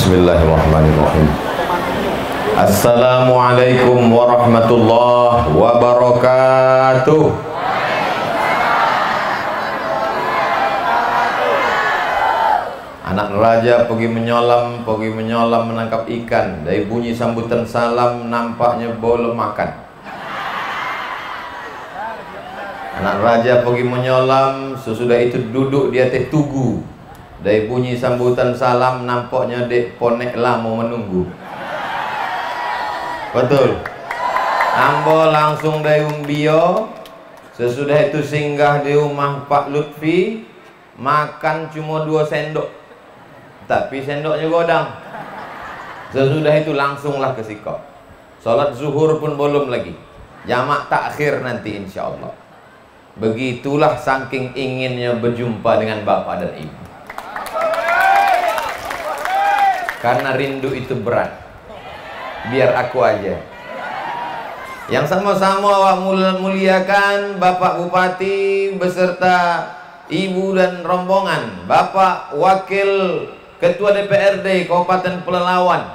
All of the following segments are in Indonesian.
Bismillahirrahmanirrahim. Assalamualaikum warahmatullahi wabarakatuh. Anak raja pergi menyolam menangkap ikan. Dari bunyi sambutan salam nampaknya belum makan. Anak raja pergi menyolam, sesudah itu duduk di atas tugu. Dari bunyi sambutan salam nampaknya dek ponek lama menunggu. Betul. Ambo langsung dari umbio. Sesudah itu singgah di rumah Pak Lutfi. Makan cuma 2 sendok, tapi sendoknya godang. Sesudah itu langsunglah ke sikap. Sholat zuhur pun belum lagi. Jamak takhir nanti insya Allah. Begitulah saking inginnya berjumpa dengan bapak dan ibu. Karena rindu itu berat. Biar aku aja. Yang sama-sama awak muliakan Bapak Bupati beserta Ibu dan rombongan, Bapak Wakil Ketua DPRD Kabupaten Pelalawan,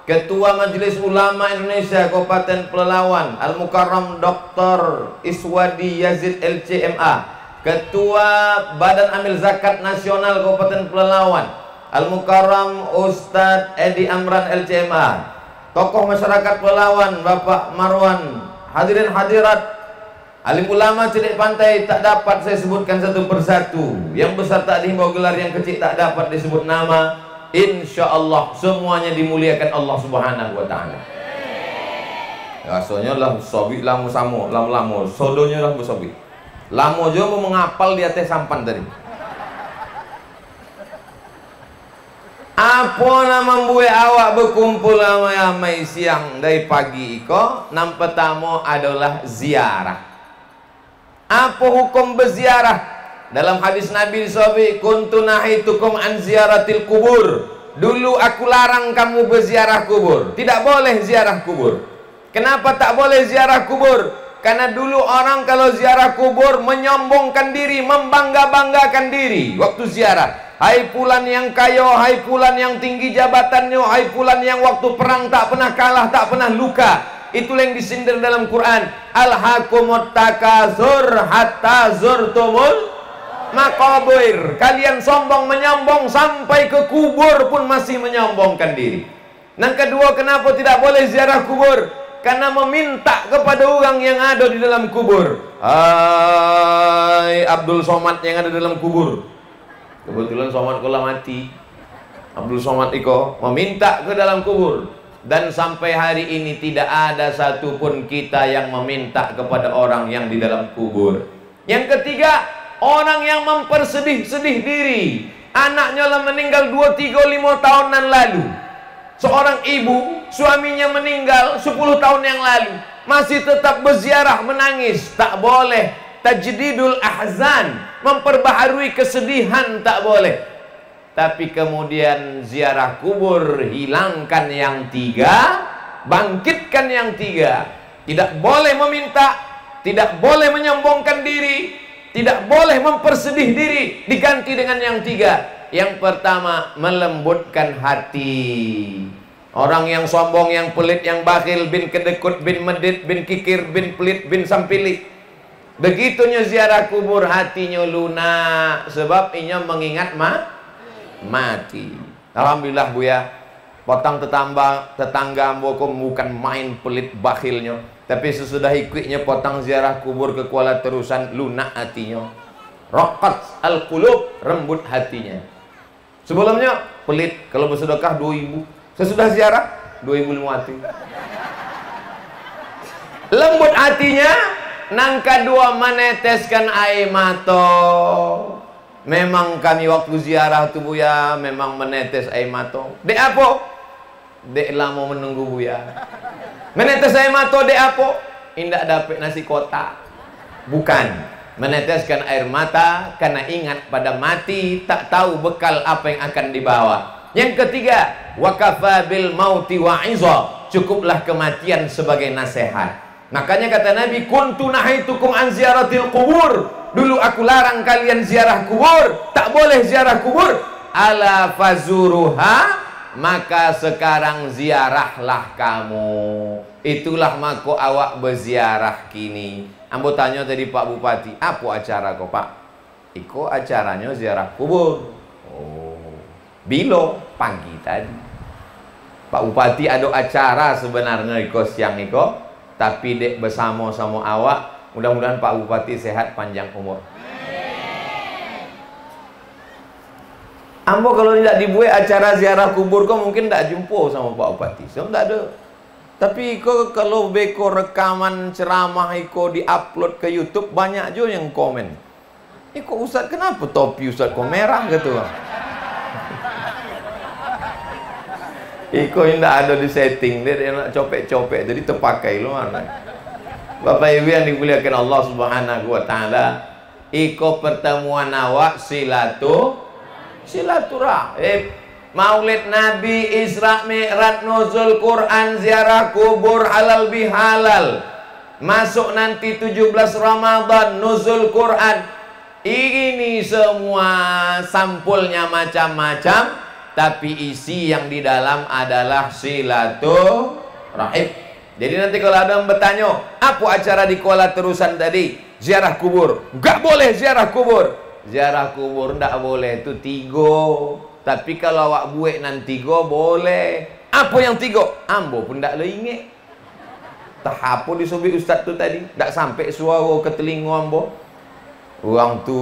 Ketua Majelis Ulama Indonesia Kabupaten Pelalawan Al-Mukarram Dr. Iswadi Yazid LCMA, Ketua Badan Amil Zakat Nasional Kabupaten Pelalawan Al-Mukarram Ustadz Edi Amran LCMA, tokoh masyarakat Pelalawan Bapak Marwan, hadirin hadirat, alim ulama Cilik Pantai tak dapat saya sebutkan satu persatu. Yang besar tak dihimbau gelar, yang kecil tak dapat disebut nama. Insya Allah semuanya dimuliakan Allah Subhanahu wa Ta'ala. Rasanya lah sobi lamu samu lamu sodonya lah bersobi. Lamu aja mau mengapal di atas sampan tadi. Apa nama buat awak berkumpul ramai-ramai siang dari pagi iko? Nam pertama adalah ziarah. Apa hukum berziarah? Dalam hadis Nabi SAW, kuntu nahitukum an ziaratil kubur. Dulu aku larang kamu berziarah kubur. Tidak boleh ziarah kubur. Kenapa tak boleh ziarah kubur? Karena dulu orang kalau ziarah kubur menyombongkan diri, membangga-banggakan diri waktu ziarah. Hai fulan yang kaya, hai fulan yang tinggi jabatannya, hai fulan yang waktu perang tak pernah kalah, tak pernah luka. Itulah yang disindir dalam Quran. Alhaakumut takatsur hatta zurtumul maqabir. Kalian sombong menyombong sampai ke kubur pun masih menyombongkan diri. Yang kedua, kenapa tidak boleh ziarah kubur? Karena meminta kepada orang yang ada di dalam kubur. Hai Abdul Somad yang ada di dalam kubur. Kebetulan Somad kula mati. Abdul Somad iko meminta ke dalam kubur. Dan sampai hari ini tidak ada satupun kita yang meminta kepada orang yang di dalam kubur. Yang ketiga, orang yang mempersedih-sedih diri. Anaknya lah meninggal 2, 3, 5 tahunan lalu. Seorang ibu, suaminya meninggal 10 tahun yang lalu, masih tetap berziarah menangis. Tak boleh. Tajdidul ahzan, memperbaharui kesedihan tak boleh. Tapi kemudian ziarah kubur, hilangkan yang 3, bangkitkan yang 3. Tidak boleh meminta, tidak boleh menyombongkan diri, tidak boleh mempersedih diri, diganti dengan yang 3. Yang pertama, melembutkan hati. Orang yang sombong, yang pelit, yang bakhil, bin kedekut, bin medit, bin kikir, bin pelit, bin sampili. Begitunya ziarah kubur, hatinya lunak. Sebab inya mengingat mati. Alhamdulillah bu ya, potang tetangga amboku bukan main pelit bakhilnya. Tapi sesudah ikutnya potang ziarah kubur ke Kuala Terusan, lunak hatinya. Raqat al-qulub, rembut hatinya. Sebelumnya pelit, kalau bersedekah 2.000. Sesudah ziarah 2.500. Lembut hatinya. Nang kedua, meneteskan air mata. Memang kami waktu ziarah tu buya memang menetes air mata. Dek apa? Dek lama menunggu buya. Menetes air mata dek apa? Indak dapat nasi kotak. Bukan. Meneteskan air mata karena ingat pada mati, tak tahu bekal apa yang akan dibawa. Yang ketiga, wakafa bil mauti wa'iza. Cukuplah kematian sebagai nasihat. Makanya kata Nabi, kuntu nahitukum an ziaratil kubur. Dulu aku larang kalian ziarah kubur. Tak boleh ziarah kubur. Ala fazuruha maka sekarang ziarahlah kamu. Itulah mako awak berziarah kini. Ambo tanya tadi Pak Bupati, apa acara kau Pak? Iko acaranya ziarah kubur. Oh, bilo pagi tadi. Pak Bupati ada acara sebenarnya iko siang iko, tapi dek bersama-sama awak. Mudah-mudahan Pak Bupati sehat panjang umur. Ambo kalau tidak dibuat acara ziarah kubur kau mungkin tak jumpa sama Pak Bupati. So tak ada. Tapi kau kalau beko rekaman ceramah iko diupload ke YouTube banyak juga yang komen. Iko Ustaz kenapa topi Ustaz kau merah gitu? Iko tidak ada di setting dia nak copek-copek jadi terpakai luar. Bapak Ibu yang dimuliakan Allah Subhanahu wa taala, iko pertemuan awak silaturahim. Maulid Nabi, Isra Mi'raj, nuzul Quran, ziarah kubur, halal bihalal. Masuk nanti 17 Ramadan, nuzul Quran. Ini semua sampulnya macam-macam, tapi isi yang di dalam adalah silaturahim. Jadi nanti kalau ada yang bertanya, apa acara di Kuala Terusan tadi? Ziarah kubur. Enggak boleh ziarah kubur. Ziarah kubur enggak boleh, itu 3. Tapi kalau awak buat nanti go boleh. Apa yang 3? Ambo pun tak le ingat. Tak apa disobik ustaz tu tadi. Tak sampai suara ke telinga ambo. Orang tu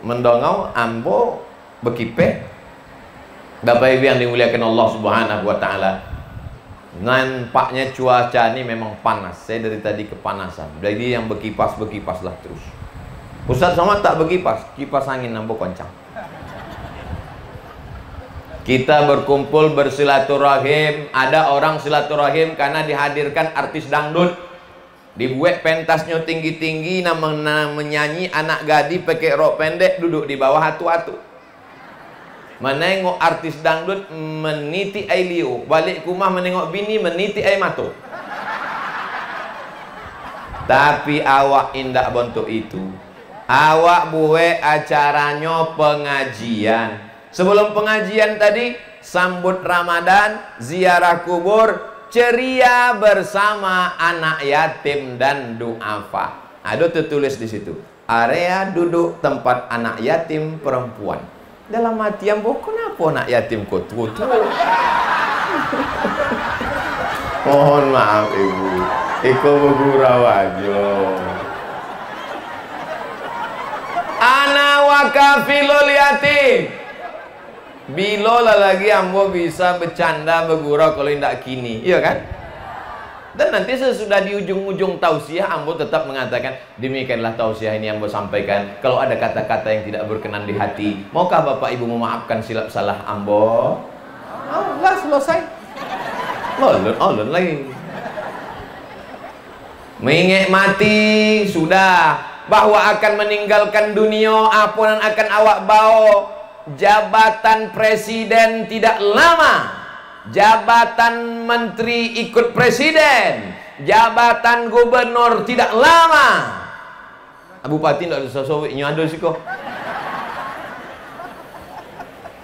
mendongau, ambo berkipeh. Bapak Ibu yang dimuliakan Allah Subhanahu wa taala. Nampaknya cuaca ni memang panas. Saya dari tadi kepanasan. Jadi yang berkipas-berkipas lah terus. Ustaz Somad tak berkipas, kipas angin ambo koncang. Kita berkumpul bersilaturahim. Ada orang silaturahim karena dihadirkan artis dangdut. Dibuat pentasnya tinggi-tinggi, menyanyi anak gadi pakai rok pendek duduk di bawah hatu-hatu. Menengok artis dangdut meniti air liu, balik ke rumah menengok bini meniti air mata. Tapi awak indak bentuk itu. Awak buat acaranya pengajian. Sebelum pengajian tadi, sambut Ramadan, ziarah kubur, ceria bersama anak yatim dan duafa. Ada tertulis di situ, area duduk tempat anak yatim perempuan. Dalam hati ambo, kenapa anak yatim kau tua-tua? Mohon maaf ibu, iko bergurau aja. Ana wakafilul yatim. Bilolah lagi ambo bisa bercanda bergurau kalau tidak kini, iya kan? Dan nanti sesudah di ujung-ujung tausiah ambo tetap mengatakan demikianlah tausiah ini ambo sampaikan. Kalau ada kata-kata yang tidak berkenan di hati, maukah Bapak Ibu memaafkan silap salah ambo? Allah selesai. Olun lagi. Mengingat mati sudah, bahwa akan meninggalkan dunia apa yang akan awak bawa. Jabatan presiden tidak lama, jabatan menteri ikut presiden, jabatan gubernur tidak lama. Bupati tidak ada sesuatu yang ada sih kok.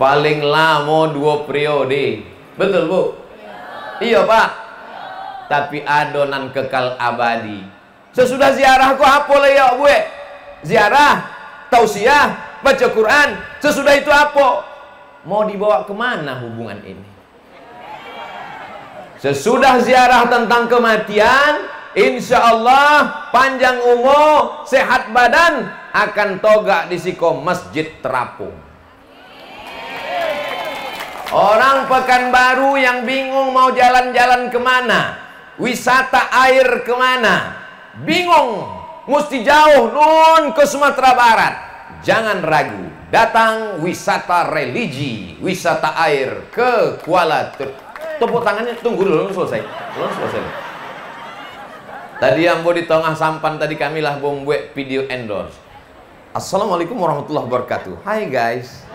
Paling lama 2 periode. Betul bu? Iya pak. Tapi adonan kekal abadi. Sesudah ziarah kok apa lah ya bu? Ziarah, tausiah, baca Quran, sesudah itu apa? Mau dibawa kemana hubungan ini? Sesudah ziarah tentang kematian, insya Allah panjang umur, sehat badan, akan togak di siko masjid terapung. Orang Pekanbaru yang bingung mau jalan-jalan kemana, wisata air kemana, bingung, mesti jauh nun ke Sumatera Barat. Jangan ragu, datang wisata religi, wisata air ke Kuala Terusan. Tepuk tangannya, tunggu dulu, selesai. Tadi ambo di tengah sampan tadi kamilah membuat video endorse. Assalamualaikum warahmatullahi wabarakatuh. Hai guys,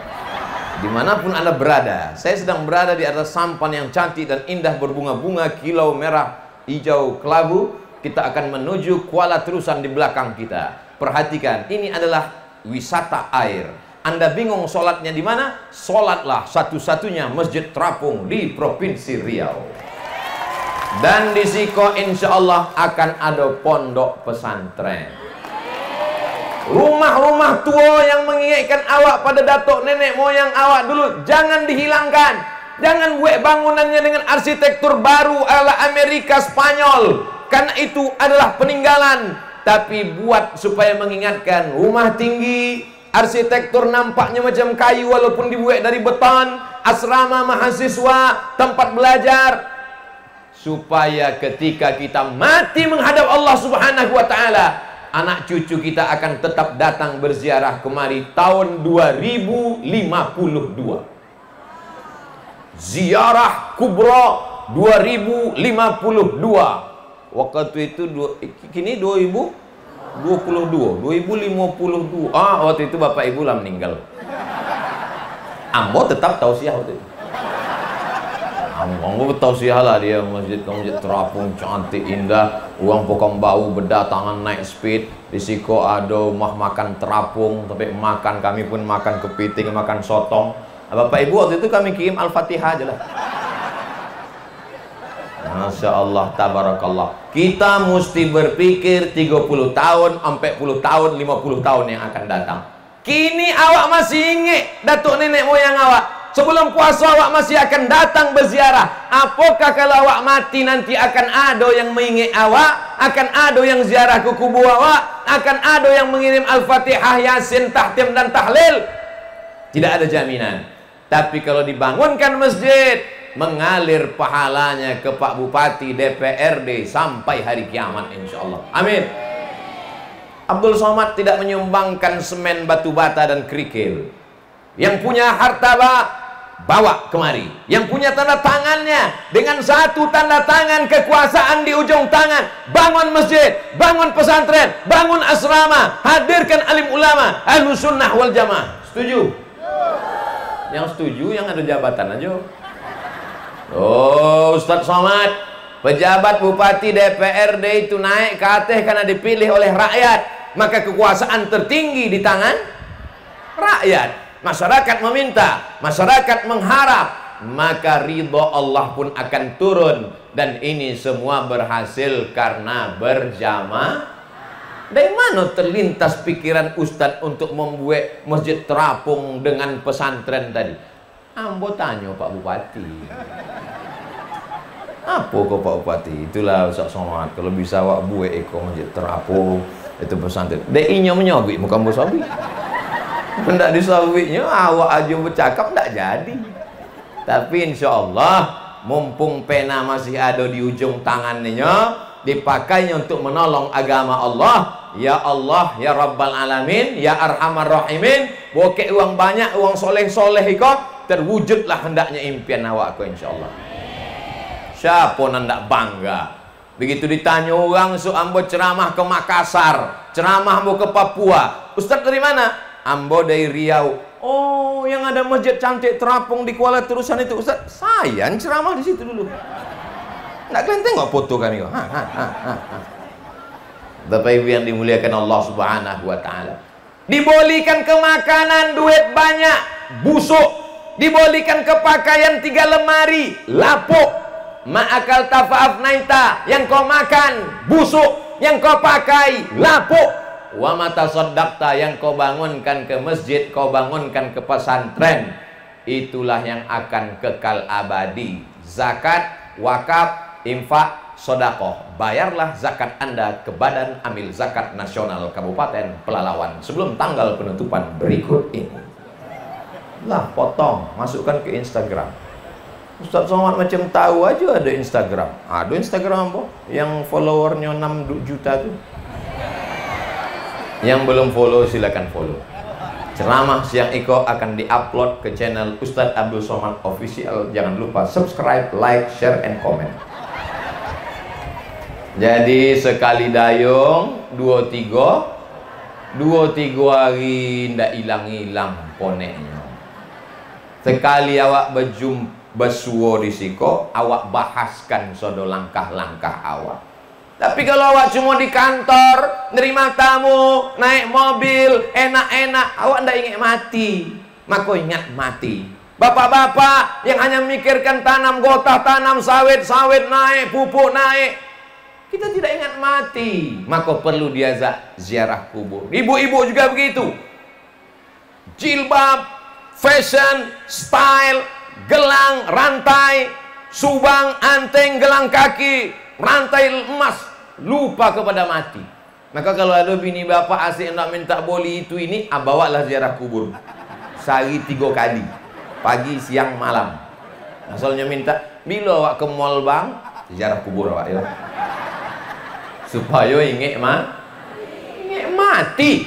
dimanapun anda berada, saya sedang berada di atas sampan yang cantik dan indah berbunga-bunga kilau merah hijau kelabu. Kita akan menuju Kuala Terusan di belakang kita. Perhatikan, ini adalah wisata air. Anda bingung sholatnya di mana? Sholatlah satu-satunya masjid terapung di Provinsi Riau. Dan di Siko insya Allah akan ada pondok pesantren. Rumah-rumah tua yang mengingatkan awak pada datuk nenek moyang awak dulu, jangan dihilangkan. Jangan buat bangunannya dengan arsitektur baru ala Amerika Spanyol, karena itu adalah peninggalan. Tapi buat supaya mengingatkan rumah tinggi, arsitektur nampaknya macam kayu walaupun dibuat dari beton, asrama mahasiswa, tempat belajar, supaya ketika kita mati menghadap Allah Subhanahu wa taala, anak cucu kita akan tetap datang berziarah kemari tahun 2052. Ziarah kubra 2052. Waktu itu kini 2022, 2052. Waktu itu bapak ibu lah meninggal. Ambo tetap tausiah waktu itu. Ambo tausiah lah dia masjid terapung cantik indah, uang pokok bau berdatangan naik speed. Di Siko ada mah makan terapung, tapi makan kami pun makan kepiting, makan sotong. Bapak ibu waktu itu kami kirim Al-Fatihah aja lah. Masya Allah, tabarakallah. Kita mesti berpikir 30 tahun, 40 tahun, 50 tahun yang akan datang. Kini awak masih ingat datuk nenek moyang awak. Sebelum puasa awak masih akan datang berziarah. Apakah kalau awak mati nanti akan ada yang mengingat awak? Akan ada yang ziarah ke kubur awak? Akan ada yang mengirim Al-Fatihah, Yasin, Tahtim dan Tahlil? Tidak ada jaminan. Tapi kalau dibangunkan masjid, mengalir pahalanya ke Pak Bupati, DPRD sampai hari kiamat insya Allah. Amin. Abdul Somad tidak menyumbangkan semen, batu bata dan kerikil. Yang punya harta bawa kemari. Yang punya tanda tangannya, dengan satu tanda tangan kekuasaan di ujung tangan, bangun masjid, bangun pesantren, bangun asrama, hadirkan alim ulama, ahlus sunnah wal jamaah. Setuju? Yang setuju yang ada jabatan aja. Ustadz Somad, pejabat bupati DPRD itu naik ke atas karena dipilih oleh rakyat, maka kekuasaan tertinggi di tangan rakyat. Masyarakat meminta, masyarakat mengharap, maka ridho Allah pun akan turun. Dan ini semua berhasil karena berjamaah. Dari mana terlintas pikiran Ustadz untuk membuat masjid terapung dengan pesantren tadi? Ambo tanya Pak Bupati. Apa kok Pak Bupati? Itulah Ustaz Somad. Kalau bisa awak buat masjid terapung itu pesantren. DI-nya menyobik muka Ambo sobi. Hendak disobiknya awak aja bercakap tak jadi. Tapi insya Allah mumpung pena masih ada di ujung tangannya, dipakainya untuk menolong agama Allah. Ya Allah, ya Rabbal Alamin, ya Arhamar Rahimin. Bokek uang banyak, uang soleh-soleh ikut, terwujudlah hendaknya impian awak aku insya Allah. Siapa nandak bangga? Begitu ditanya orang, so ambo ceramah ke Makassar, ceramah mau ke Papua. Ustaz dari mana? Ambo dari Riau. Oh, yang ada masjid cantik terapung di Kuala Terusan itu Ustaz. Saya ceramah di situ dulu. Nggak kalian tengok foto kami kok. Bapak Ibu yang dimuliakan Allah Subhanahu wa taala. Dibolikan ke makanan duit banyak, busuk. Dibolikan ke pakaian 3 lemari, lapuk. Ma'akal tafa'af naita, yang kau makan busuk, yang kau pakai lapuk. Wa mata soddaqta, yang kau bangunkan ke masjid, kau bangunkan ke pesantren, itulah yang akan kekal abadi. Zakat, wakaf, infak, sodakoh. Bayarlah zakat Anda ke Badan Amil Zakat Nasional Kabupaten Pelalawan sebelum tanggal penutupan berikut ini. Lah potong, masukkan ke Instagram. Ustaz Somad macam tahu aja ada Instagram. Ada Instagram apa? Yang followernya 6 juta tuh. Yang belum follow silakan follow. Ceramah Siang Iko akan diupload ke channel Ustadz Abdul Somad Official. Jangan lupa subscribe, like, share, and comment. Jadi sekali dayung 23 hari ndak hilang-hilang poneknya. Sekali awak berjumpa bersuo di Siko, awak bahaskan sodo langkah-langkah awak. Tapi kalau awak cuma di kantor, nerima tamu, naik mobil, enak-enak, awak ndak ingat mati. Maka ingat mati. Bapak-bapak yang hanya mikirkan tanam gotah, tanam sawit, sawit naik, pupuk naik, kita tidak ingat mati. Maka perlu dia ziarah kubur. Ibu-ibu juga begitu. Jilbab, fashion, style, gelang, rantai, subang, anteng, gelang kaki, rantai emas, lupa kepada mati. Maka kalau ada bini bapak asik nak minta boli itu ini, bawalah ziarah kubur. Sehari 3 kali, pagi, siang, malam. Asalnya minta, bila awak ke mall bang, ziarah kubur awak ya. Supaya ingat mati.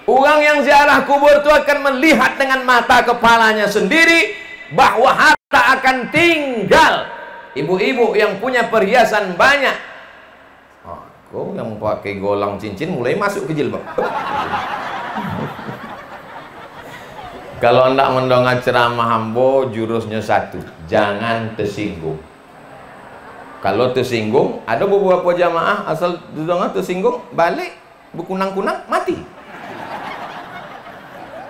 Orang yang ziarah kubur itu akan melihat dengan mata kepalanya sendiri bahwa harta akan tinggal. Ibu-ibu yang punya perhiasan banyak, aku yang pakai golang cincin mulai masuk ke jilbab. Kalau hendak mendengar ceramah hambo, jurusnya satu, jangan tersinggung. Kalau tersinggung, ada beberapa jamaah asal dengar tersinggung, balik berkunang-kunang, mati.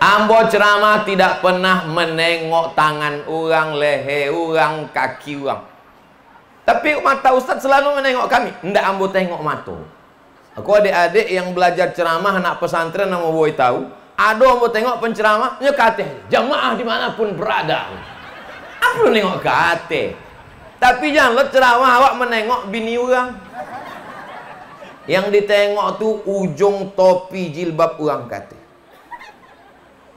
Ambo ceramah tidak pernah menengok tangan orang, leher orang, kaki orang. Tapi mata ustaz selalu menengok kami. Ndak ambo tengok mata. Aku adik-adik yang belajar ceramah anak pesantren nama boy tahu. Ada ambo tengok penceramah, nyekateh jamaah dimanapun berada. Aku nengok kate. Tapi jangan ceramah awak menengok bini orang. Yang ditengok tu ujung topi jilbab orang kate.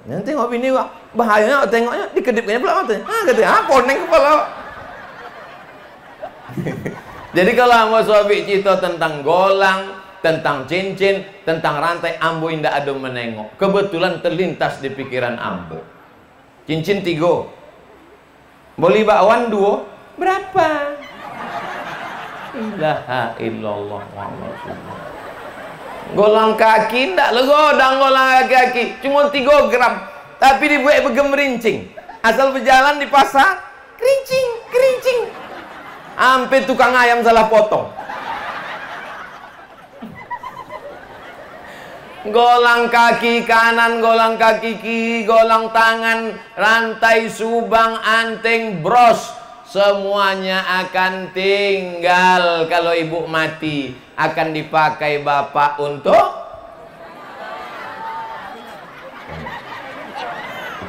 Nanti tengok bini awak, bahayanya tengoknya dikedipkannya pula matanya. Katanya, koneng kepala awak. Jadi kalau ambo suami cerita tentang golang, tentang cincin, tentang rantai, ambo indah ada menengok. Kebetulan terlintas di pikiran ambo. Cincin 3, boli bakwan 2, berapa? Ilaha illallah Muhammad Rasulullah. Golang kaki ndak legodang, golang kaki cuma 3 gram, tapi dibuat bergemerincing. Asal berjalan di pasar, kerincing, kerincing. Sampai tukang ayam salah potong. Golang kaki kanan, golang kaki kiri, golang tangan, rantai, subang, anteng, bros, semuanya akan tinggal. Kalau ibu mati, akan dipakai bapak untuk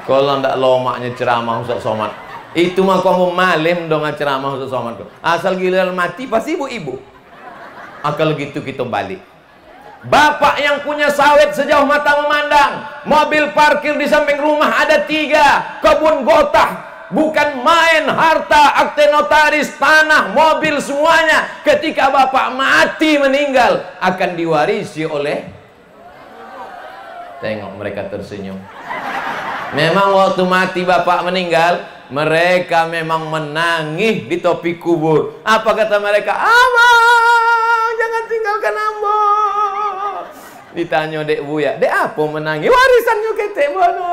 kalau ndak lomaknya ceramah Ustaz Somad. Itu mah kamu malim dong ceramah Ustaz Somad. Asal giliran mati pasti ibu-ibu. Kalau gitu kita balik. Bapak yang punya sawit sejauh mata memandang, mobil parkir di samping rumah ada 3, kebun gotah, bukan main, harta, akte notaris, tanah, mobil, semuanya ketika bapak mati meninggal akan diwarisi oleh. Tengok mereka tersenyum. Memang waktu mati bapak meninggal, mereka memang menangis di tepi kubur. Apa kata mereka? Abang, jangan tinggalkan ambo. Ditanya dek buya, dek apa menangis? Warisannya ketek bono.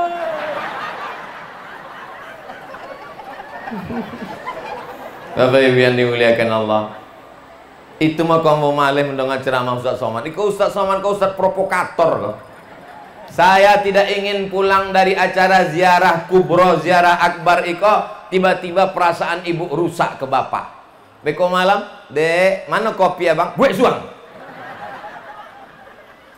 Bapak Ibu yang dimuliakan Allah, itu mah kamu malih mendengar ceramah Ustaz Somad. Kau Ustaz Somad, kau Ustaz provokator kau. Saya tidak ingin pulang dari acara ziarah kubro, ziarah akbar iko, tiba-tiba perasaan ibu rusak ke bapak. Beko malam, dek, mana kopi abang? Buat suang.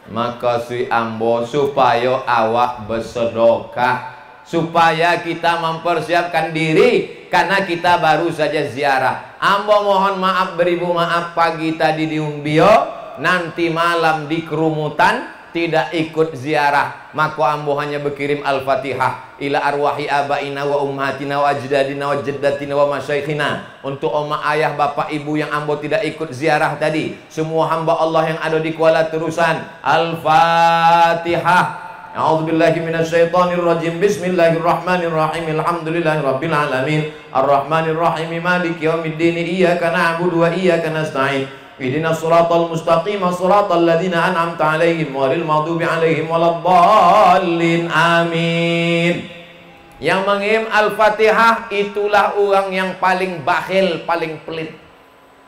Maka si ambo supaya awak bersedekah, supaya kita mempersiapkan diri, karena kita baru saja ziarah. Ambo mohon maaf, beribu maaf, pagi tadi di Umbio, nanti malam di kerumutan tidak ikut ziarah. Maka ambo hanya berkirim Al-Fatihah ila arwahi abaina wa ummatina wa ajdadina wa jaddatina wa masyaikhina, untuk oma ayah bapak ibu yang ambo tidak ikut ziarah tadi, semua hamba Allah yang ada di Kuala Terusan. Al-Fatihah. A'udzubillahi minasyaitonirrajim. Bismillahirrahmanirrahim. Alhamdulillahirabbil alamin. Arrahmanirrahim. Maliki yaumiddin. Iyyaka na'budu wa iyyaka nasta'in. Ihdinas siratal mustaqim, siratal ladzina an'amta 'alaihim ghairil maghdubi 'alaihim waladdallin. Amin. Yang mengirim Al-Fatihah itulah orang yang paling bakhil, paling pelit.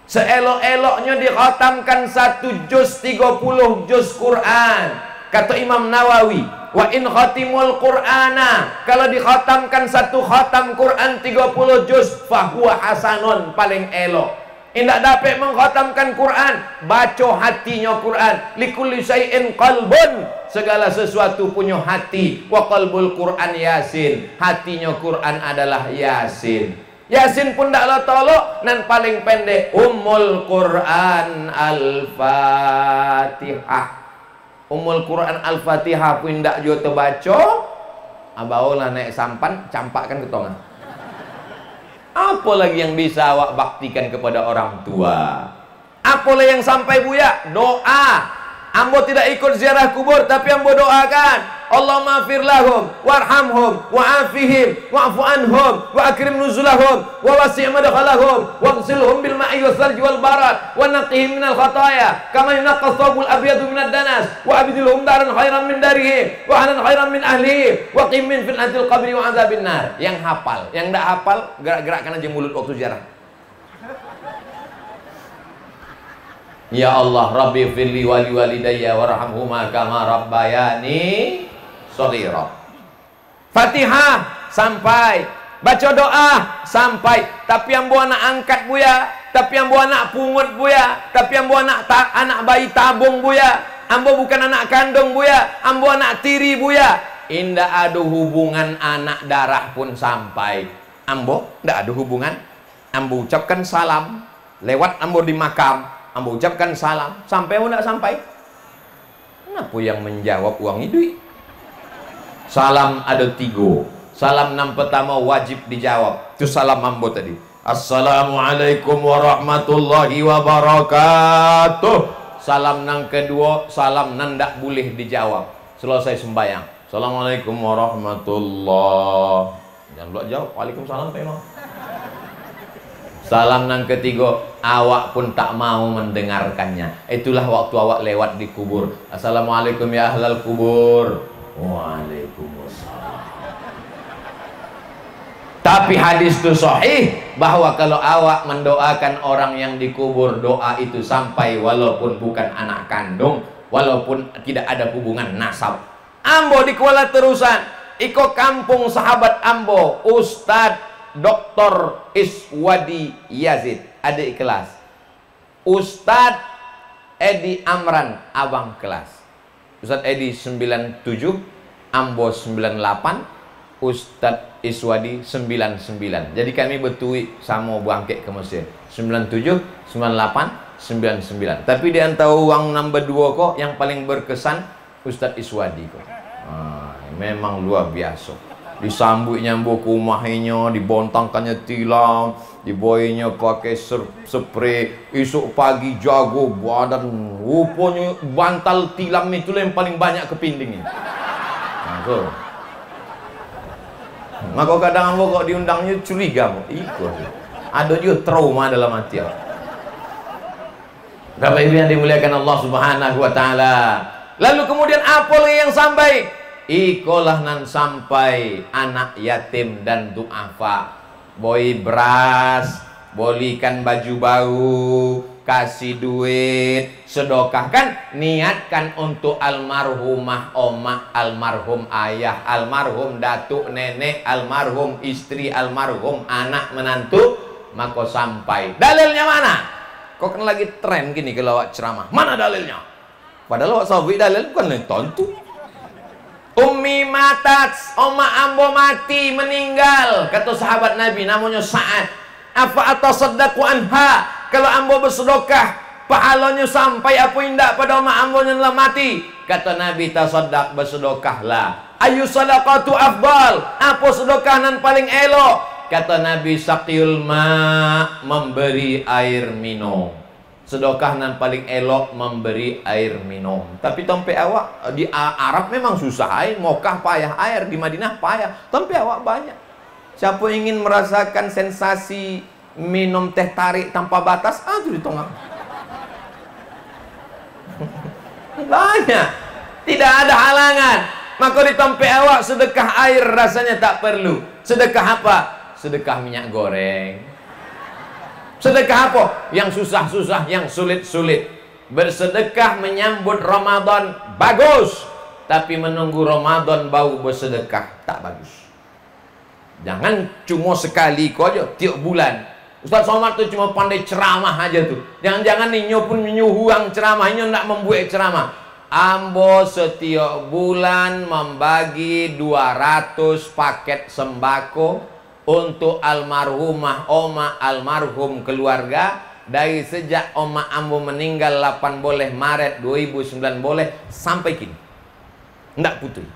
Seelok-eloknya dikhatamkan 1 juz 30 juz Quran. Kata Imam Nawawi, wa in khatimul Qur'ana, kalau dikhatamkan 1 khatam Quran 30 juz, fahuwa hasanun, paling elok. Indak dapat mengkhatamkan Quran, baca hatinya Quran. Likulli syai'in qalbun, segala sesuatu punya hati. Wa qalbul Quran Yasin, hatinya Quran adalah Yasin. Yasin pun taklah tolok, dan paling pendek Ummul Quran Al-Fatihah. Ummul Quran Al-Fatihah pun tak juga terbaca, abaulah naik sampan, campakkan ke tongah. Apa lagi yang bisa awak baktikan kepada orang tua? Apalah yang sampai buya? Doa. Ambo tidak ikut ziarah kubur, tapi ambo doakan, Allahumma afir lahum warhamhum wa'afihim wa'fu anhum wa akrim nuzulahum wa wasi' madkhalahum waghsilhum bil ma'i wath-thalji wal barad wa naqqihim minal khataaya kama yunqqa thawbul abyadu minad danas wa abdilhum daran khairan min darihim wa ahlan khairan min ahlihim wa qim min fitnatil qabri wa azabin nar. Yang hafal, yang tak hafal gerak-gerakkan aja mulut waktu ziarah. Ya Allah, Rabbi firli wali walidayya warhamhuma kama rabbayani shaghira. Fatihah sampai, baca doa sampai, tapi yang buat anak angkat buya, tapi yang buat anak pungut buya, tapi yang buat anak bayi tabung buya, ambo bukan anak kandung buya, ambo anak tiri buya. Indah ada hubungan anak darah pun sampai. Ambo ndak ada hubungan. Ambo ucapkan salam lewat ambo di makam. Ambo ucapkan salam, sampai atau tidak sampai? Kenapa yang menjawab uang itu? Salam ada 3. Salam yang pertama wajib dijawab. Itu salam ambo tadi. Assalamualaikum warahmatullahi wabarakatuh. Salam yang kedua, salam yang tidak boleh dijawab. Selesai sembahyang. Assalamualaikum warahmatullahi. Jangan lupa jawab. Waalaikumsalam Pak Imam. Salam yang ketiga, awak pun tak mau mendengarkannya. Itulah waktu awak lewat di kubur. Assalamualaikum ya ahlal kubur. Waalaikumsalam. Tapi hadis itu sahih bahwa kalau awak mendoakan orang yang dikubur, doa itu sampai walaupun bukan anak kandung, walaupun tidak ada hubungan nasab. Ambo di Kuala Terusan, iko kampung sahabat ambo, Ustadz Dr. Iswadi Yazid, adik kelas. Ustadz Edi Amran, abang kelas. Ustadz Edi 97, ambo 98, Ustadz Iswadi 99. Jadi kami bertui sama bangkit ke Mesir. 97, 98, 99. Tapi di antara uang nombor 2 kok yang paling berkesan Ustadz Iswadi kok. Memang luar biasa. Disambut nyambut ke rumahnya, dibontangkannya tilam, diboinya pakai spray. Esok pagi jago badan, rupanya bantal tilam itu yang paling banyak kepinding ini. Maka kadang kok diundangnya curiga, ikut. Ada juga trauma dalam hati. Bapak Ibu yang dimuliakan Allah Subhanahu wa taala. Lalu kemudian apa lagi yang sampai? Ikolah nan sampai anak yatim dan duafa. Boi beras, bolikan baju baru, kasih duit, sedekahkan, niatkan untuk almarhumah oma, almarhum ayah, almarhum datuk nenek, almarhum istri, almarhum anak menantu, maka sampai. Dalilnya mana? Kok kan lagi tren gini kalau awak ceramah. Mana dalilnya? Padahal awak sawi dalil bukan tentu. Ummi matat, oma ambo mati, meninggal. Kata sahabat Nabi namanya Sa'ad. Apa atasaddaqu anha? Kalau ambo bersedekah, pahalanya sampai apa indak pada oma ambo yang telah mati? Kata Nabi, tasaddaq, bersedekahlah. Ayu sadaqatu afdal? Apa sedekah yang paling elok? Kata Nabi, saqiyul ma, memberi air minum. Sedekah nan paling elok memberi air minum. Tapi tempe awak di Arab memang susah air, Mekah payah air, di Madinah payah. Tempe awak banyak. Siapa ingin merasakan sensasi minum teh tarik tanpa batas, itu di tengah. Banyak. Tidak ada halangan. Maka di tempe awak sedekah air rasanya tak perlu. Sedekah apa? Sedekah minyak goreng. Sedekah apa? Yang susah-susah, yang sulit-sulit. Bersedekah menyambut Ramadan bagus, tapi menunggu Ramadan bau bersedekah tak bagus. Jangan cuma sekali kau aja tiap bulan. Ustaz Somad tuh cuma pandai ceramah aja tuh. Jangan-jangan ninyo pun menyuhuang ceramah, ninyo ndak membuat ceramah. Ambo setiap bulan membagi 200 paket sembako untuk almarhumah oma almarhum keluarga. Dari sejak oma ambo meninggal 8 boleh Maret 2009 boleh sampai kini ndak putih.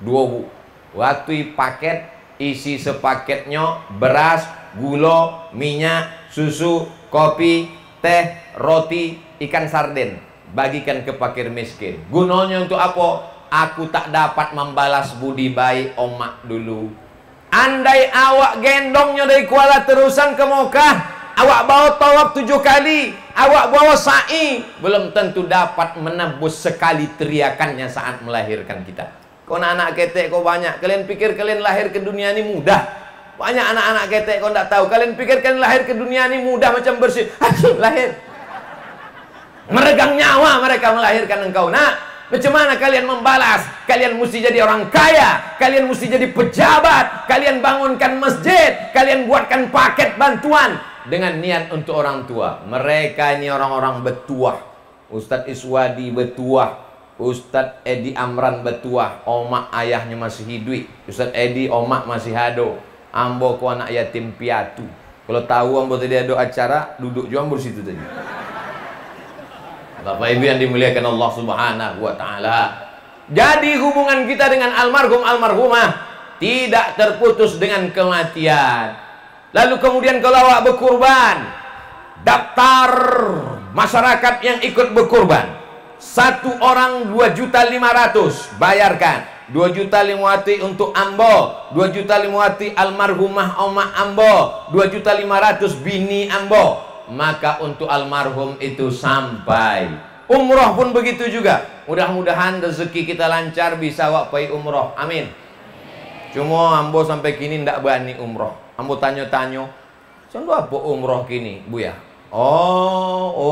2 waktu paket isi sepaketnya beras, gula, minyak, susu, kopi, teh, roti, ikan sarden. Bagikan ke fakir miskin. Gunanya untuk apa? Aku tak dapat membalas budi baik omak dulu. Andai awak gendongnya dari Kuala Terusan ke Mekah, awak bawa tawaf 7 kali, awak bawa sa'i, belum tentu dapat menebus sekali teriakannya saat melahirkan kita. Kau anak ketek kau banyak. Kalian pikir kalian lahir ke dunia ini mudah? Banyak anak-anak ketek kau tidak tahu. Kalian pikir kalian lahir ke dunia ini mudah macam bersih? Lahir. Meregang nyawa mereka melahirkan engkau. Nah, macam mana kalian membalas? Kalian mesti jadi orang kaya, kalian mesti jadi pejabat, kalian bangunkan masjid, kalian buatkan paket bantuan dengan niat untuk orang tua. Mereka ini orang-orang betuah. Ustadz Iswadi betuah, Ustadz Edi Amran betuah, omak ayahnya masih hidup. Ustadz Edi omak masih hado. Ambo ku anak yatim piatu. Kalau tahu ambo tadi ada acara, duduk juga ambo situ tadi. Bapak Ibu yang dimuliakan Allah Subhanahu wa taala. Jadi hubungan kita dengan almarhum almarhumah tidak terputus dengan kematian. Lalu kemudian kalau awak berkurban, daftar masyarakat yang ikut berkurban. 1 orang 2.500.000 bayarkan. 2.500.000 untuk ambo, 2.500.000 almarhumah oma ambo, 2.500.000 bini ambo. Maka untuk almarhum itu sampai. Umroh pun begitu juga. Mudah-mudahan rezeki kita lancar bisa wak pai umroh. Amin. Cuma ambo sampai kini ndak berani umroh. Ambo tanya-tanya, "Contoh apa umroh kini, Bu ya?" Oh.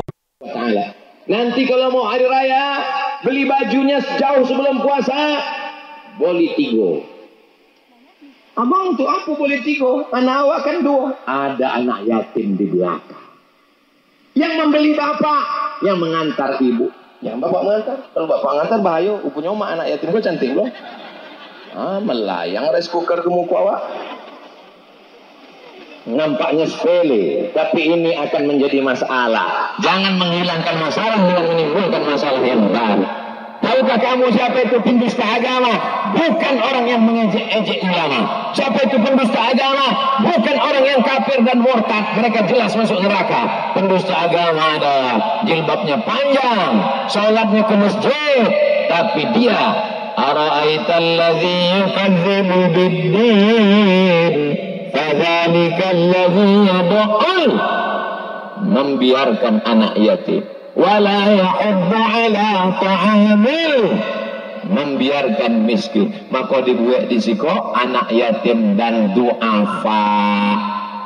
Nanti kalau mau hari raya, beli bajunya jauh sebelum puasa, boleh tigo. Abang untuk apa boleh tigo? Anak awak kan 2. Ada anak yatim di belakang. Yang membeli bapak, yang mengantar ibu. Yang bapak mengantar. Kalau bapak mengantar bahaya. Punya mak anak yatim gue cantik loh. Melayang rice cooker ke muka awak. Nampaknya sepele, tapi ini akan menjadi masalah. Jangan menghilangkan masalah dengan menimbulkan masalah yang baru. Tahukah kamu siapa itu pendusta agama? Bukan orang yang mengejek-ejek ulama. Siapa itu pendusta agama? Bukan orang yang kafir dan murtad. Mereka jelas masuk neraka. Pendusta agama adalah jilbabnya panjang, sholatnya ke masjid, tapi dia ara'aital ladzi yukadzibu bid-din fadzalikal ladzi yad'ul, membiarkan anak yatim, wala yahuddu ala ta'amil, membiarkan miskin. Maka dibuat di siko anak yatim dan du'afa.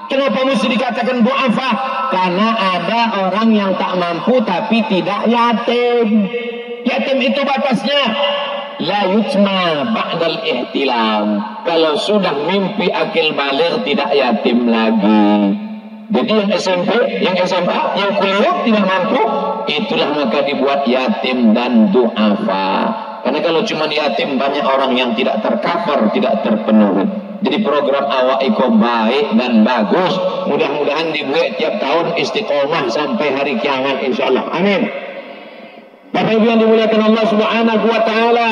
Kenapa mesti dikatakan du'afa? Karena ada orang yang tak mampu tapi tidak yatim. Yatim itu batasnya la yutma ba'dal ihtilam. Kalau sudah mimpi akil baligh tidak yatim lagi. Jadi yang SMP, yang SMA, yang kuliah tidak mampu, itulah maka dibuat yatim dan du'afa. Karena kalau cuma yatim banyak orang yang tidak tercover, tidak terpenuhi. Jadi program awak iko baik dan bagus. Mudah-mudahan dibuat tiap tahun istiqomah sampai hari kiamat insyaallah. Amin. Bapak Ibu yang dimuliakan Allah Subhanahu wa taala.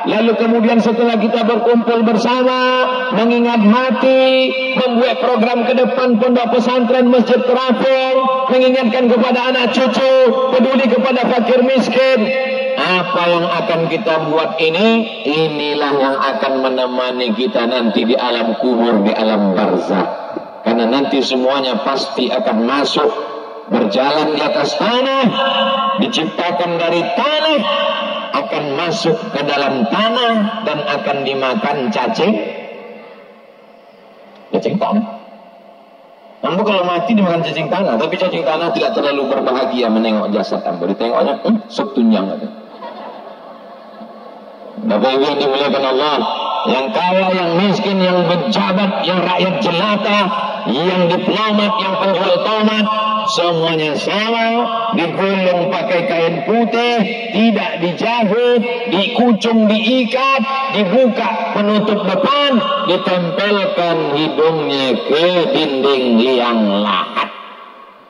Lalu kemudian setelah kita berkumpul bersama, mengingat mati, membuat program ke depan pondok pesantren Masjid Terapung, mengingatkan kepada anak cucu, peduli kepada fakir miskin. Apa yang akan kita buat ini, inilah yang akan menemani kita nanti di alam kubur, di alam barzakh. Karena nanti semuanya pasti akan masuk, berjalan di atas tanah, diciptakan dari tanah, akan masuk ke dalam tanah dan akan dimakan cacing tanah. Ambo kalau mati dimakan cacing tanah, tapi cacing tanah tidak terlalu berbahagia menengok jasad Ambo. Ditengoknya, sok tunjang ada. Bapak Ibu yang dimuliakan Allah, yang kaya, yang miskin, yang pejabat, yang rakyat jelata, yang diplomat, yang penjual tomat, semuanya sama, digulung pakai kain putih, tidak dijahit, dikucung, diikat, dibuka penutup depan, ditempelkan hidungnya ke dinding liang lahat.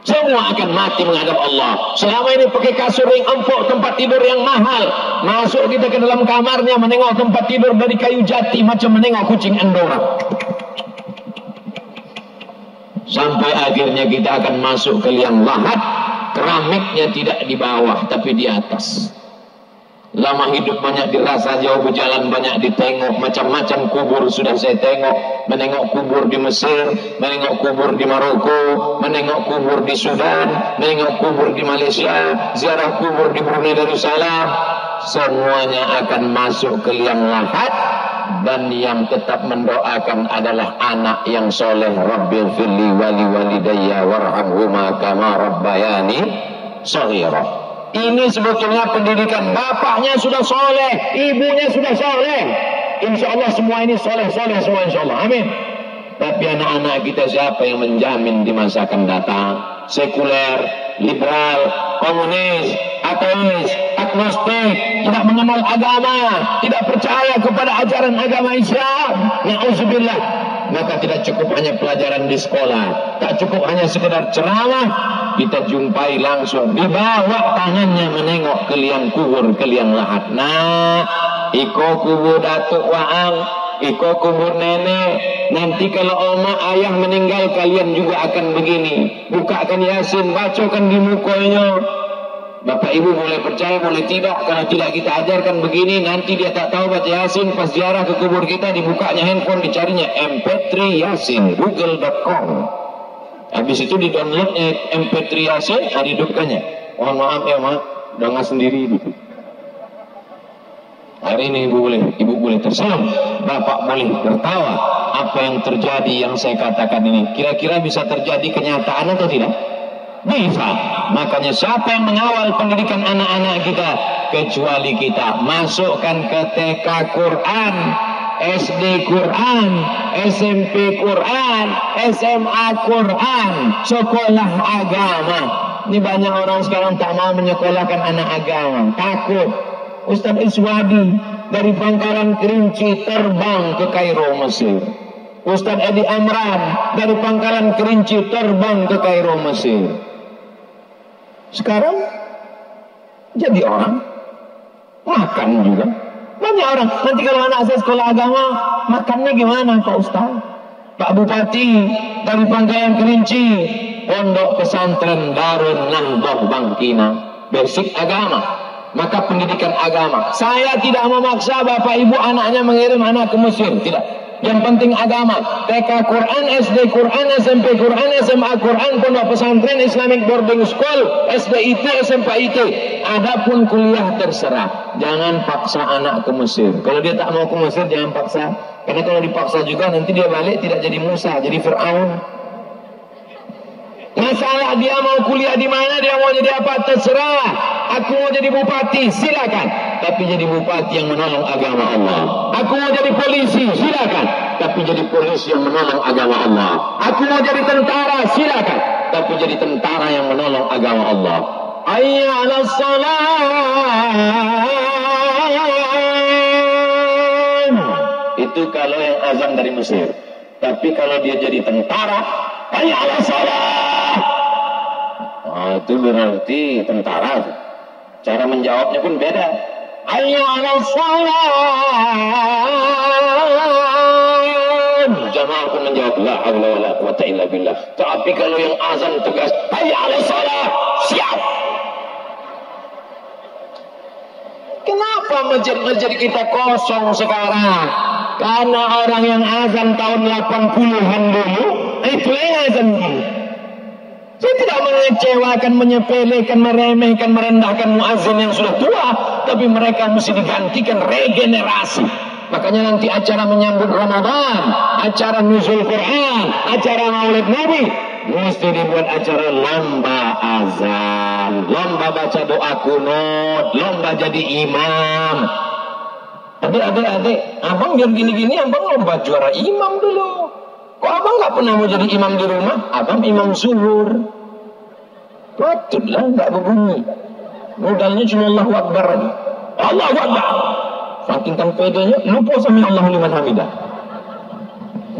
Semua akan mati menghadap Allah. Selama ini pakai kasur yang empuk, tempat tidur yang mahal, masuk kita ke dalam kamarnya menengok tempat tidur dari kayu jati macam menengok kucing Andorra. Sampai akhirnya kita akan masuk ke liang lahat, keramiknya tidak di bawah tapi di atas. Lama hidup banyak dirasa, jauh berjalan banyak ditengok, macam-macam kubur sudah saya tengok. Menengok kubur di Mesir, menengok kubur di Maroko, menengok kubur di Sudan, menengok kubur di Malaysia, ziarah kubur di Brunei Darussalam. Semuanya akan masuk ke liang lahat, dan yang tetap mendoakan adalah anak yang soleh. Rabbil firli wali walidayya warhamhuma kama rabbayani shaghira. Ini sebetulnya pendidikan. Bapaknya sudah soleh, ibunya sudah soleh. Insya Allah semua ini soleh-soleh semua, insya Allah. Amin. Tapi anak-anak kita siapa yang menjamin di masa akan datang? Sekuler, liberal, komunis, ateis, agnostik, tidak mengenal agama, tidak percaya kepada ajaran agama Islam. Na'udzubillah. Maka tidak cukup hanya pelajaran di sekolah, tak cukup hanya sekedar ceramah. Kita jumpai langsung dibawa tangannya menengok ke liang kubur, ke liang lahat. Nah, iko kubur datuk waang, iko kubur nenek. Nanti kalau oma ayah meninggal, kalian juga akan begini. Bukakan Yasin, bacakan di mukanya. Bapak Ibu boleh percaya, boleh tidak. Kalau tidak kita ajarkan begini, nanti dia tak tahu baca Yasin. Pas ziarah ke kubur kita, dibukanya handphone, dicarinya MP3 Yasin, google.com. Habis itu di-downloadnya MP3 Yasin, dihidupkannya. Mohon maaf ya, mak, dengar sendiri gitu. Hari ini ibu boleh tersenyum, bapak boleh tertawa. Apa yang terjadi yang saya katakan ini, kira-kira bisa terjadi kenyataan atau tidak? Bisa. Makanya siapa yang mengawal pendidikan anak-anak kita kecuali kita? Masukkan ke TK Quran, SD Quran, SMP Quran, SMA Quran, sekolah agama. Ini banyak orang sekarang tak mau menyekolahkan anak agama, takut. Ustaz Iswadi dari Pangkalan Kerinci terbang ke Kairo, Mesir. Ustaz Edi Amran dari Pangkalan Kerinci terbang ke Kairo, Mesir. Sekarang jadi orang makan juga. Banyak orang. Nanti kalau anak saya sekolah agama, makannya gimana Pak Ustaz? Pak Bupati dari Pangkalan Kerinci, Pondok Pesantren Darun Nahdhah Bangkina, basic agama. Maka pendidikan agama. Saya tidak memaksa bapak ibu anaknya mengirim anak ke Mesir, tidak. Yang penting agama. TK Quran, SD Quran, SMP Quran, SMA Quran, Pondok Pesantren, Islamic Boarding School, SDIT, SMPIT. Adapun kuliah terserah. Jangan paksa anak ke Mesir. Kalau dia tak mau ke Mesir, jangan paksa. Karena kalau dipaksa juga nanti dia balik tidak jadi Musa, jadi Fir'aun. Masalah dia mau kuliah di mana, dia mau jadi apa, terserah. Aku mau jadi bupati, silakan. Tapi jadi bupati yang menolong agama Allah. Aku mau jadi polisi, silakan. Tapi jadi polisi yang menolong agama Allah. Aku mau jadi tentara, silakan. Tapi jadi tentara yang menolong agama Allah. Hayya 'alas shalah. Itu kalau yang azan dari Mesir. Tapi kalau dia jadi tentara, hayya 'alas shalah. Itu berarti tentara. Cara menjawabnya pun beda. Hayya 'alas shalah. Jamaah pun menjawab la haula wala quwata illa billah. Tapi kalau yang azan tegas, hayya 'alas shalah, siap. Kenapa masjid-masjid kita kosong sekarang? Karena orang yang azan tahun 80-an dulu, itu yang azan dulu. Saya tidak mengecewakan, menyepelekan, meremehkan, merendahkan muazzin yang sudah tua, tapi mereka mesti digantikan regenerasi. Makanya nanti acara menyambut Ramadan, acara nuzul Quran, acara Maulid Nabi, mesti dibuat acara lomba azan, lomba baca doa kunut, lomba jadi imam. Adik, abang biar gini-gini, abang lomba juara imam dulu. Kok abang nggak pernah mau jadi imam di rumah? Abang imam zuhur. Patutlah nggak berbunyi. Modalnya cuma Allahu Akbar aja. Allahu Akbar. Saking kan pedenya, lupa sama Allahu liman hamidah.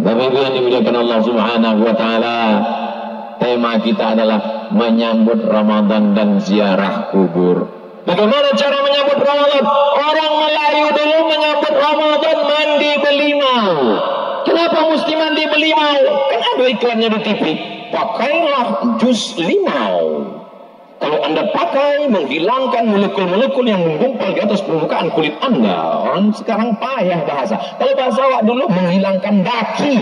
Bapak Ibu yang dimuliakan Allah Subhanahu wa taala, tema kita adalah menyambut Ramadan dan ziarah kubur. Bagaimana cara menyambut Ramadan? Orang Melayu dulu menyambut Ramadan mandi belimau. Kenapa mesti mandi belimau? Kan ada iklannya di TV. Pakailah jus limau. Kalau Anda pakai, menghilangkan molekul-molekul yang menggumpal di atas permukaan kulit Anda. Orang sekarang payah bahasa. Kalau bahasa awak dulu, menghilangkan daki.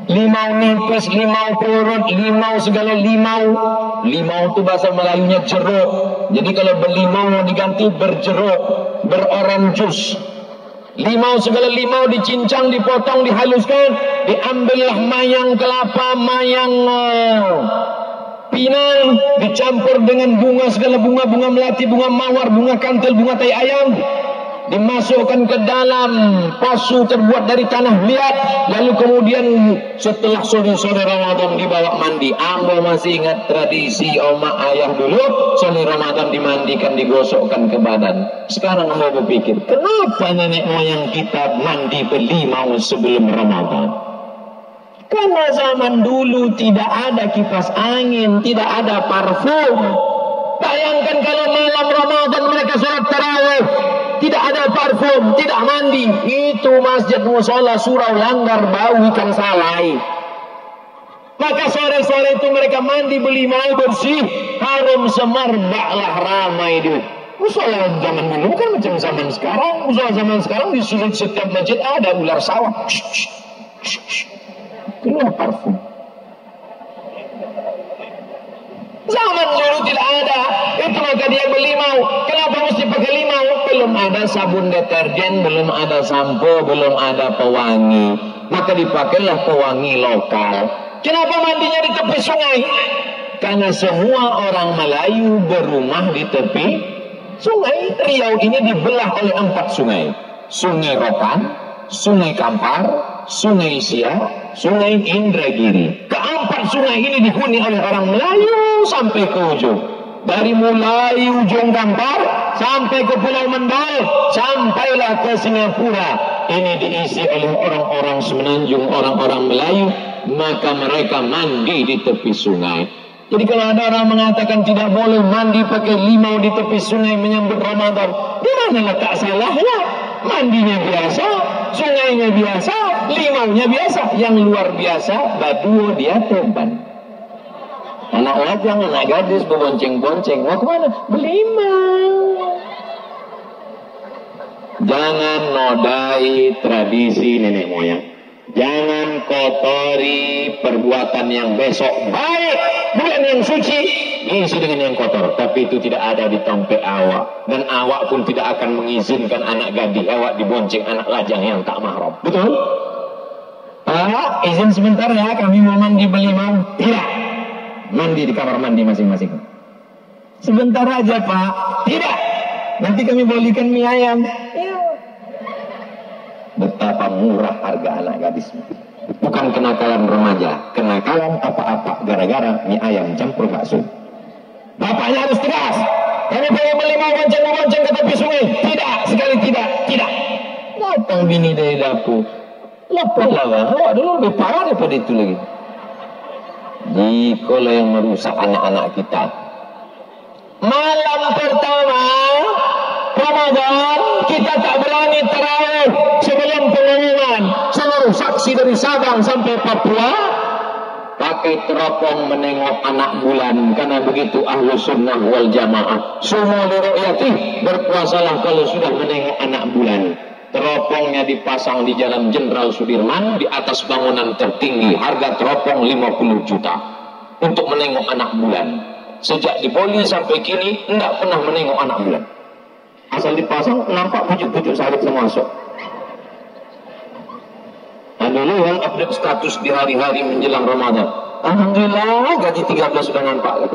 Limau nipis, limau purut, limau segala limau. Limau itu bahasa Melayunya jeruk. Jadi kalau berlimau mau diganti berjeruk, beroranjus. Limau segala limau dicincang, dipotong, dihaluskan. Diambillah mayang kelapa, mayang pinang, dicampur dengan bunga segala bunga, bunga melati, bunga mawar, bunga kantil, bunga tai ayam, dimasukkan ke dalam pasu terbuat dari tanah liat, lalu kemudian setelah sore-sore Ramadan dibawa mandi. Ambo masih ingat tradisi oma ayah dulu, sore Ramadan dimandikan, digosokkan ke badan. Sekarang mau berpikir, kenapa nenek moyang kita mandi belimau sebelum Ramadan? Karena zaman dulu tidak ada kipas angin, tidak ada parfum. Bayangkan kalau malam Ramadan mereka sholat tarawih, tidak ada parfum, tidak mandi. Itu masjid musola surau langgar bau ikan salai. Maka sore-sore itu mereka mandi belimau bersih, harum semarbaklah ramai itu. Musola zaman dulu kan macam zaman sekarang. Musola zaman sekarang di setiap masjid ada ular sawah. Keluar parfum. Zaman dulu tidak ada. Itu maka dia belimau. Kenapa mesti pakai limau? Belum ada sabun deterjen, belum ada sampo, belum ada pewangi. Maka dipakailah pewangi lokal. Kenapa mandinya di tepi sungai? Karena semua orang Melayu berumah di tepi sungai. Riau ini dibelah oleh 4 sungai. Sungai Rokan, Sungai Kampar, Sungai Siak, Sungai Indragiri. Keempat sungai ini dihuni oleh orang Melayu sampai ke ujung. Dari mulai ujung Kampar sampai ke Pulau Mendol, sampailah ke Singapura. Ini diisi oleh orang-orang Semenanjung, orang-orang Melayu. Maka mereka mandi di tepi sungai. Jadi kalau ada orang mengatakan tidak boleh mandi pakai limau di tepi sungai menyambut Ramadan, di mana letak salahnya? Mandinya biasa, sungainya biasa, limaunya biasa. Yang luar biasa, baduo dia teban. Anak lajang, anak gadis berbonceng-bonceng. Mau kemana? Belimau. Jangan nodai tradisi nenek moyang. Jangan kotori perbuatan yang besok baik, bukan yang suci, diisi dengan yang kotor. Tapi itu tidak ada di tempat awak. Dan awak pun tidak akan mengizinkan anak gadis awak dibonceng anak lajang yang tak mahram. Betul? Pak, izin sebentar ya, kami mau mandi belimau. Tidak. Mandi di kamar mandi masing-masing. Sebentar aja Pak. Tidak. Nanti kami belikan mie ayam. Betapa murah harga anak gadis. Bukan kenakalan remaja, kenakalan apa-apa gara-gara mie ayam campur bakso. Bapaknya harus tegas. Kami pengen beli mau bonceng-bonceng ke tepi sungai. Tidak, sekali tidak, tidak. Datang bini dari dapur. Lapar-lapar, awak dulu lebih parah daripada itu lagi. Jikalau yang merusak anak-anak kita. Malam pertama Ramadan kita tak berani tarawih sebelum pengumuman. Seluruh saksi dari Sabang sampai Papua pakai teropong menengok anak bulan, karena begitu ahlu sunnah wal jamaah. Semua liru'yati berpuasalah kalau sudah menengok anak bulan. Teropongnya dipasang di Jalan Jenderal Sudirman di atas bangunan tertinggi. Harga teropong 50 juta untuk menengok anak bulan. Sejak di Boli sampai kini tidak pernah menengok anak bulan. Asal dipasang nampak pucuk-pucuk sawit semua masuk. Dulu yang update status di hari-hari menjelang Ramadan. Alhamdulillah gaji 13 sudah nampak.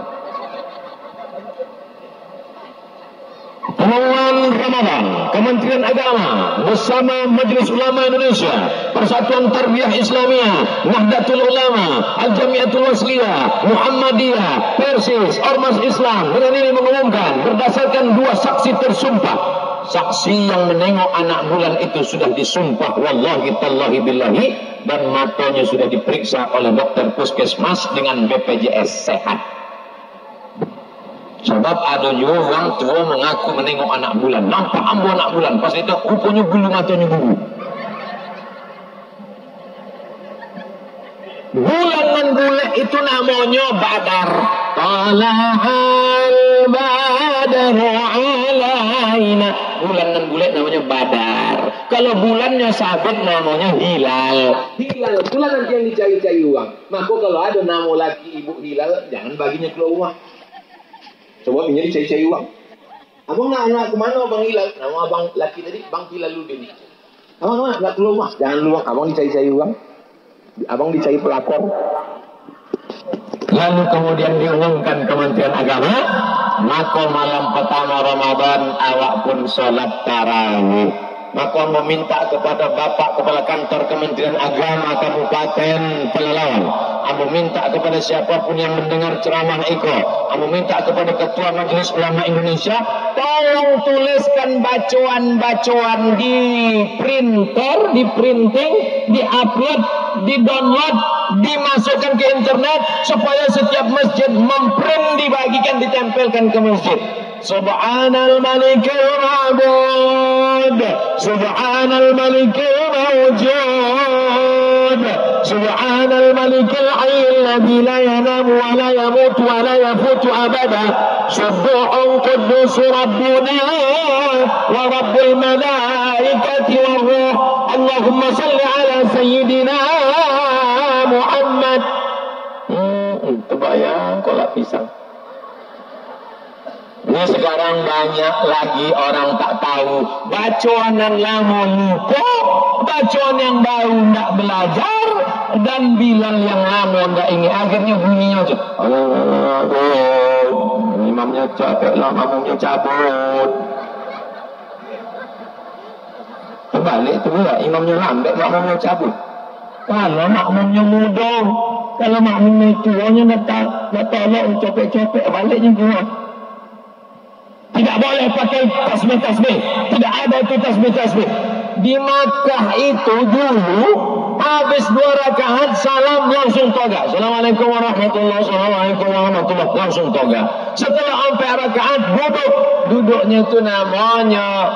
Pengumuman Ramadan, Kementerian Agama bersama Majelis Ulama Indonesia, Persatuan Tarbiyah Islamiyah, Nahdlatul Ulama, Al-Jamiatul Wasliyah, Muhammadiyah, Persis, Ormas Islam dengan ini mengumumkan berdasarkan 2 saksi tersumpah. Saksi yang menengok anak bulan itu sudah disumpah wallahi tallahi billahi, dan matanya sudah diperiksa oleh dokter puskesmas dengan BPJS sehat. Sebab ada juga orang tua mengaku menengok anak bulan, nampak ambu anak bulan, pas itu rupanya bulu matanya bulu. Bulan nan bulan itu namanya Badar. Tala'al badaru alaina. Bulan nan bulan namanya Badar. Kalau bulannya sabit namanya Hilal. Hilal, bulan nanti yang dicari-cari uang. Maka kalau ada nama laki ibu Hilal, jangan baginya keluar rumah. Coba ini dicari-cari uang. Abang nak kemana Bang Hilal? Nama abang laki tadi Bang Hilal Ludin. Abang nak keluar rumah? Jangan keluar. Abang dicari-cari uang. Abang dicari pelakor. Lalu kemudian diumumkan Kementerian Agama, maka malam pertama Ramadan awak pun sholat tarawih. Maka meminta kepada Bapak Kepala Kantor Kementerian Agama Kabupaten Pelalawan, aku minta kepada siapapun yang mendengar ceramah Iko, aku minta kepada Ketua Majelis Ulama Indonesia, tolong tuliskan bacaan-bacaan di printer, di printing, di upload, di download, dimasukkan ke internet supaya setiap masjid memprint, dibagikan, ditempelkan ke masjid. Subhanal Malikil Ma'bud, Subhanal Malikil Mawjud, Subhanal Malikil Hayyil Ladzi la yanamu wa la yamutu wa la yafutu abada, Subbuhun Quddus Rabbuna wa Rabbul Malaikati wa Ruh. Allahumma salli ala Sayyidina Muhammad. Terbayang kolak pisang. Ini sekarang banyak lagi orang tak tahu. Bacaan yang lama lupa, bacaan yang baru tak belajar, dan Bilal yang lama tak ingat. Akhirnya bunyinya macam, imamnya capek lah, makmumnya cabut. Terbalik tu pula, imamnya lambat, makmumnya cabut. Kalau makmumnya muda, kalau makmumnya tuanya nak tolong copek-copek, baliknya keluar. Tidak boleh pakai tasbih-tasbih. Tidak ada itu tasbih-tasbih. Di Makkah itu dulu habis 2 rakaat salam langsung toga. Assalamualaikum warahmatullahi wabarakatuh. Assalamualaikum warahmatullahi wabarakatuh. Langsung toga. Setelah 4 rakaat duduk. Duduknya itu namanya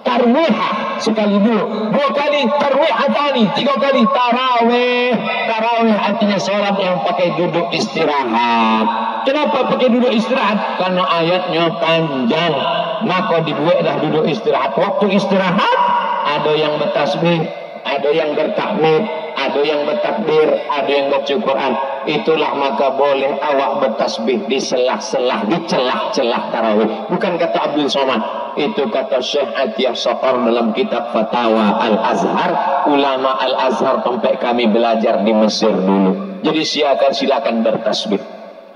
tarwihah. Sekali dulu, 2 kali tarwihatani, 3 kali tarawih. Tarawih artinya sholat yang pakai duduk istirahat. Kenapa pakai duduk istirahat? Karena ayatnya panjang, maka dibuatlah duduk istirahat. Waktu istirahat ada yang bertasbih, ada yang bertahmid, ada yang bertakbir, ada yang baca Quran. Itulah maka boleh awak bertasbih di selah-selah, di celah-celah tarawih. Bukan kata Abdul Somad, itu kata Syekh Atiyah Safar dalam kitab Fatawa Al-Azhar. Ulama Al-Azhar tempat kami belajar di Mesir dulu. Jadi silakan bertasbih.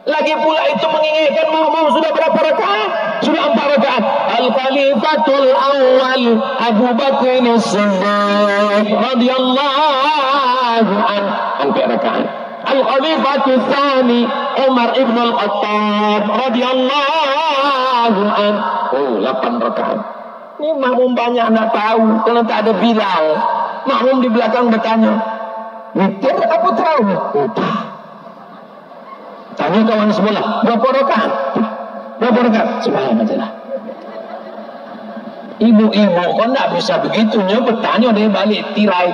Lagi pula itu mengingatkan makmum sudah berapa rakaat? Sudah 4 rakaat. Al-Khalifatul Awal Abu Bakr As-Siddiq radhiyallahu anhu 4 rakaat. Al-Khalifatul Tsani Umar ibn Al-Khattab radhiyallahu anhu 8 rakaat. Ini makmum banyak nak tahu kalau tak ada Bilal. Makmum di belakang bertanya, "Witir apa tarawih?" Tanya kawan sebelah, berapa rakaat? Berapa rakaat? Sembahyang ajalah. Ibu-ibu kau tak bisa begitunya bertanya dia balik tirai.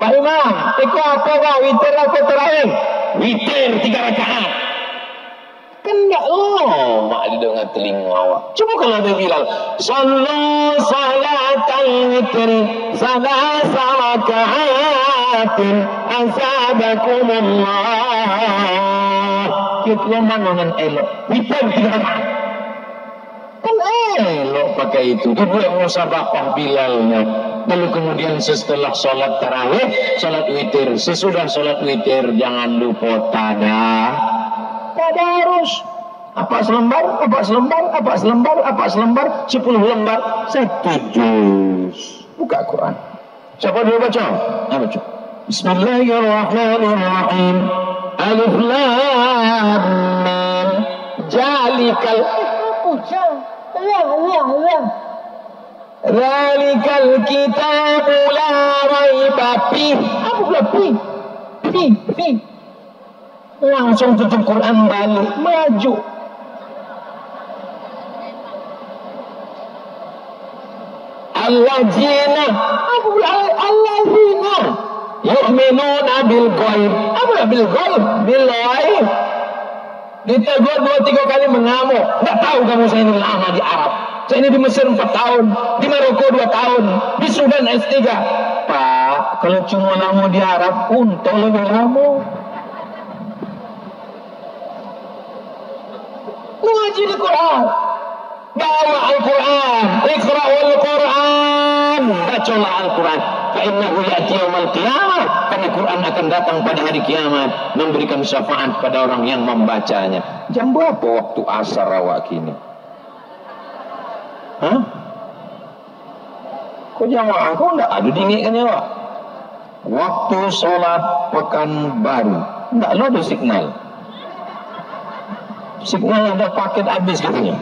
Pak Imam, ikut apa kau? Witir apa tarawih? Witir 3 rakaat. Kan tak lama di dengan telinga awak. Coba kalau dia bilang, Sallu salatal witri salasa raka'atin asabakumullah. Kita mana dengan elok. Witir 3 rakaat. Kan elok pakai itu. Dia buat musabakah Bilalnya. Lalu kemudian setelah sholat tarawih, sholat witir. Sesudah sholat witir jangan lupa tadarus. Apa selembar, apa selembar, apa selembar, apa selembar, 10 lembar, 1 juz. Buka Quran. Siapa dulu baca? Apa baca? Bismillahirrahmanirrahim. Alif lam mim. Jalikal. Zalikal kitabu la raiba fih. Apa pula fih? Fih. Langsung tutup Quran balik, maju. Alladzina, apa pula alladzina yu'minuna bil ghaib. Apa pula bil ghaib? Bil ghaib. Ditegur 2-3 kali mengamuk. Enggak tahu kamu, saya ini lama di Arab. Saya ini di Mesir 4 tahun, di Maroko 2 tahun, di Sudan S3. Pak, kalau cuma lama di Arab, untung lebih lama. Mengaji di Quran, bawa Al-Quran, iqra'ul Quran, bacalah Al-Quran. Fa'innahu ya'ti yawmal qiyamah, karena Quran akan datang pada hari kiamat, memberikan syafaat pada orang yang membacanya. Jam berapa waktu asar awak kini? Hah? Kok jamaah kau enggak ada dingin ya, Pak? Waktu sholat pekan baru, enggak lo ada signal. Signal ada paket habis katanya.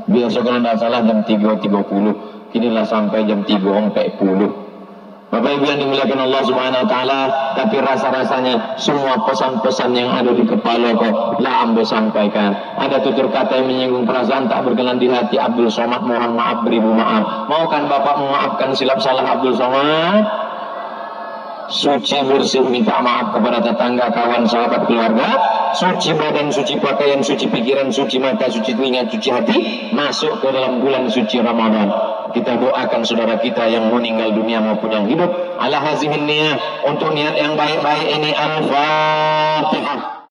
Biasa kalau tidak salah jam 3.30, kinilah sampai jam 3.40. Bapak Ibu yang dimuliakan Allah Subhanahu Wa Taala, tapi rasa-rasanya semua pesan-pesan yang ada di kepala kok lah ambo sampaikan. Ada tutur kata yang menyinggung perasaan tak berkenan di hati Abdul Somad, mohon maaf, beribu maaf. Maukan Bapak memaafkan silap salah Abdul Somad? Suci bersih minta maaf kepada tetangga, kawan, sahabat, keluarga. Suci badan, suci pakaian, suci pikiran, suci mata, suci telinga, suci hati. Masuk ke dalam bulan suci Ramadan. Kita doakan saudara kita yang meninggal dunia maupun yang hidup ala hazihin niyah, untuk niat yang baik-baik ini. Al-Fatihah.